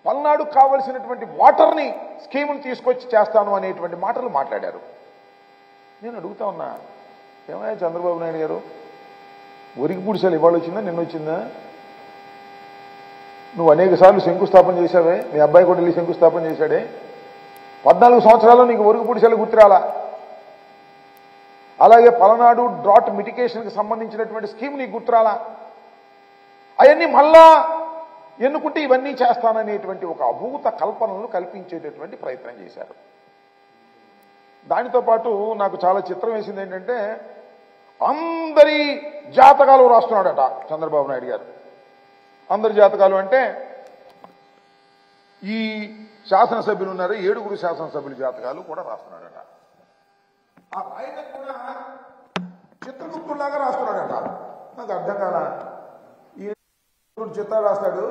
పల్నాడుకు కావలసినటువంటి వాటర్ని స్కీమును తీసుకొచ్చి చేస్తాను అనేటువంటి మాటలు మాట్లాడారు. నేను అడుగుతా ఉన్నా, ఏమయ్యా చంద్రబాబు నాయుడు గారు, ఒరికి పూడిసాలు ఇవాళ వచ్చిందా నిన్న వచ్చిందా? నువ్వు అనేక సార్లు శంకుస్థాపన చేశావే, మీ అబ్బాయి కూడా వెళ్ళి శంకుస్థాపన చేశాడే. 14 సంవత్సరాల్లో నీకు ఒరికి పూడిసాలు గుర్తురాలా? అలాగే పలనాడు డ్రాట్ మిటికేషన్కి సంబంధించినటువంటి స్కీమ్ నీకు గుర్తురాలా? అవన్నీ మళ్ళా ఎన్నుకుంటే ఇవన్నీ చేస్తాననేటువంటి ఒక అభూత కల్పనలు కల్పించేటటువంటి ప్రయత్నం చేశారు. దానితో పాటు నాకు చాలా చిత్రం వేసింది ఏంటంటే, అందరి జాతకాలు రాస్తున్నాడట చంద్రబాబు నాయుడు గారు. అందరి జాతకాలు అంటే ఈ శాసనసభ్యులు ఉన్నారు, 7 శాసనసభ్యుల జాతకాలు కూడా రాస్తున్నాడట. ఆ రాయడం కూడా చిత్రగుప్తులాగా రాస్తున్నాడట. నాకు అర్థం కాల. ఈ చిత్రాలు రాస్తాడు,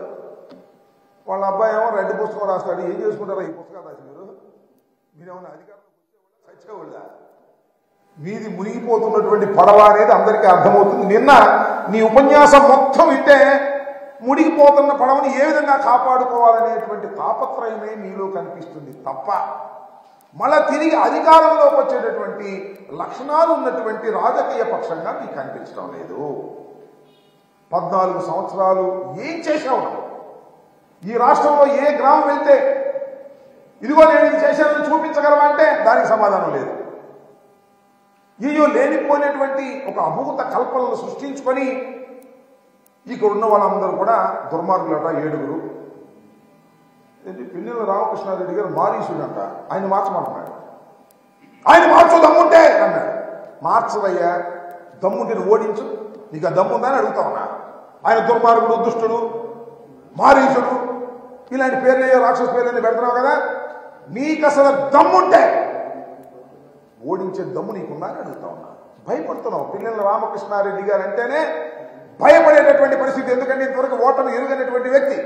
వాళ్ళ అబ్బాయి ఏమో రెడ్డి పుస్తకం రాస్తాడు. ఏం చేసుకుంటారా ఈ పుస్తకాలు రాసి మీరేమన్నా అధికారంలోకి వచ్చేవాళ్ళ? మీది మునిగిపోతున్నటువంటి పడవ అనేది అందరికీ అర్థమవుతుంది. నిన్న నీ ఉపన్యాసం మొత్తం వింటే మునిగిపోతున్న పడవని ఏ విధంగా కాపాడుకోవాలనేటువంటి తాపత్రయమే మీలో కనిపిస్తుంది తప్ప మళ్ళా తిరిగి అధికారంలోకి వచ్చేటటువంటి లక్షణాలు ఉన్నటువంటి రాజకీయ పక్షంగా మీకు కనిపించడం లేదు. 14 సంవత్సరాలు ఏం చేశావు? ఈ రాష్ట్రంలో ఏ గ్రామం వెళ్తే ఇదిగో నేను ఇది చేశానని చూపించగలవా అంటే దానికి సమాధానం లేదు. ఈయో లేనిపోయినటువంటి ఒక అభూత కల్పనలు సృష్టించుకొని ఇక్కడ ఉన్న వాళ్ళందరూ కూడా దుర్మార్గులట. 7 పిన్నెల రామకృష్ణారెడ్డి గారు మారీసుడంట, ఆయన మార్చమంటున్నాడు. ఆయన మార్చు దమ్ముంటే అన్నాడు. మార్చవయ్యా, దమ్ముంటే నువ్వు ఓడించు, నీకు ఆ దమ్ముందా అని అడుగుతా ఉన్నా. ఆయన దుర్మార్గుడు, దుష్టుడు, మారీసుడు ఇలాంటి పేర్లు రాక్షస పేర్లన్నీ పెడుతున్నావు కదా, నీకు అసలు దమ్ముంటే ఓడించే దమ్ము నీకుందా అని అడుగుతా ఉన్నా. భయపడుతున్నావు. పిన్నెల రామకృష్ణారెడ్డి గారు అంటేనే భయపడేటటువంటి పరిస్థితి. ఎందుకంటే ఇంతవరకు ఓటమి ఎరుగనటువంటి వ్యక్తి.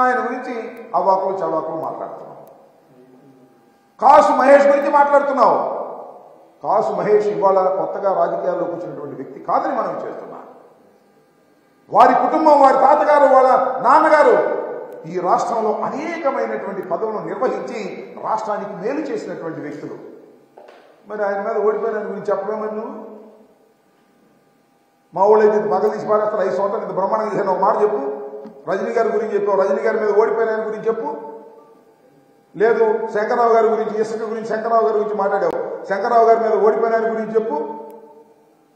ఆయన గురించి అవాకులు చవాకులు మాట్లాడుతున్నావు. కాసు మహేష్ గురించి మాట్లాడుతున్నావు. కాసు మహేష్ ఇవాళ కొత్తగా రాజకీయాల్లోకి వచ్చినటువంటి వ్యక్తి కాదని మనం చేస్తున్నాం. వారి కుటుంబం, వారి తాతగారు, వాళ్ళ నాన్నగారు ఈ రాష్ట్రంలో అనేకమైనటువంటి పదవులను నిర్వహించి రాష్ట్రానికి మేలు చేసినటువంటి వ్యక్తులు. మరి ఆయన మీద ఓడిపోయిన గురించి చెప్పలేమని నువ్వు? మా ఊళ్ళైతే పగలు తీసి పారేస్తారు. 5 సంవత్సరాలు ఇంత బ్రహ్మాండం చేశాను ఒక మాట చెప్పు. రజనీ గారి గురించి చెప్పావు, రజనీ గారి మీద ఓడిపోయిన ఆయన గురించి చెప్పు. లేదు శంకరరావు గారి గురించి, ఇసుక గురించి శంకరరావు గారి గురించి మాట్లాడావు, శంకరరావు గారి మీద ఓడిపోయిన ఆయన గురించి చెప్పు.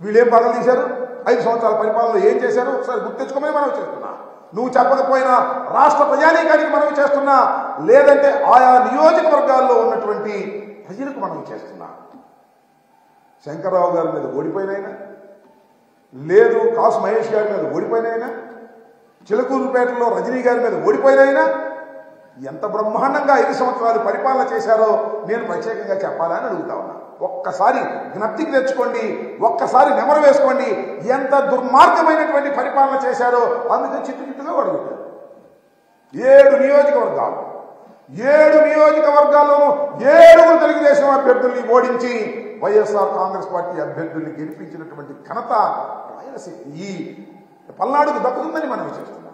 వీళ్ళేం పగలు తీశారు? 5 సంవత్సరాల పరిపాలనలో ఏం చేశారు ఒకసారి గుర్తించుకోమని మనం చేస్తున్నా. నువ్వు చెప్పకపోయినా రాష్ట్ర ప్రజానీకానికి మనం చేస్తున్నా, లేదంటే ఆయా నియోజకవర్గాల్లో ఉన్నటువంటి ప్రజలకు మనం చేస్తున్నా. శంకరరావు గారి మీద ఓడిపోయినైనా, లేదు కాసు మహేష్ గారి మీద ఓడిపోయినైనా, చిలకూరుపేటలో రజనీ గారి మీద ఓడిపోయినైనా ఎంత బ్రహ్మాండంగా 5 సంవత్సరాలు పరిపాలన చేశారో నేను ప్రత్యేకంగా చెప్పాలని అడుగుతా ఉన్నా. ఒక్కసారి జ్ఞప్తికి తెచ్చుకోండి, ఒక్కసారి నెమరు వేసుకోండి. ఎంత దుర్మార్గమైనటువంటి పరిపాలన చేశారో అందుకే చిట్టుగా అడుగుతారు. 7 నియోజకవర్గాలు, 7 నియోజకవర్గాల్లోనూ 7 తెలుగుదేశం అభ్యర్థుల్ని ఓడించి వైఎస్ఆర్ కాంగ్రెస్ పార్టీ అభ్యర్థుల్ని గెలిపించినటువంటి ఘనత రాయలసీమ ఈ పల్నాడుకు దక్కుతుందని మనం చేస్తున్నాం.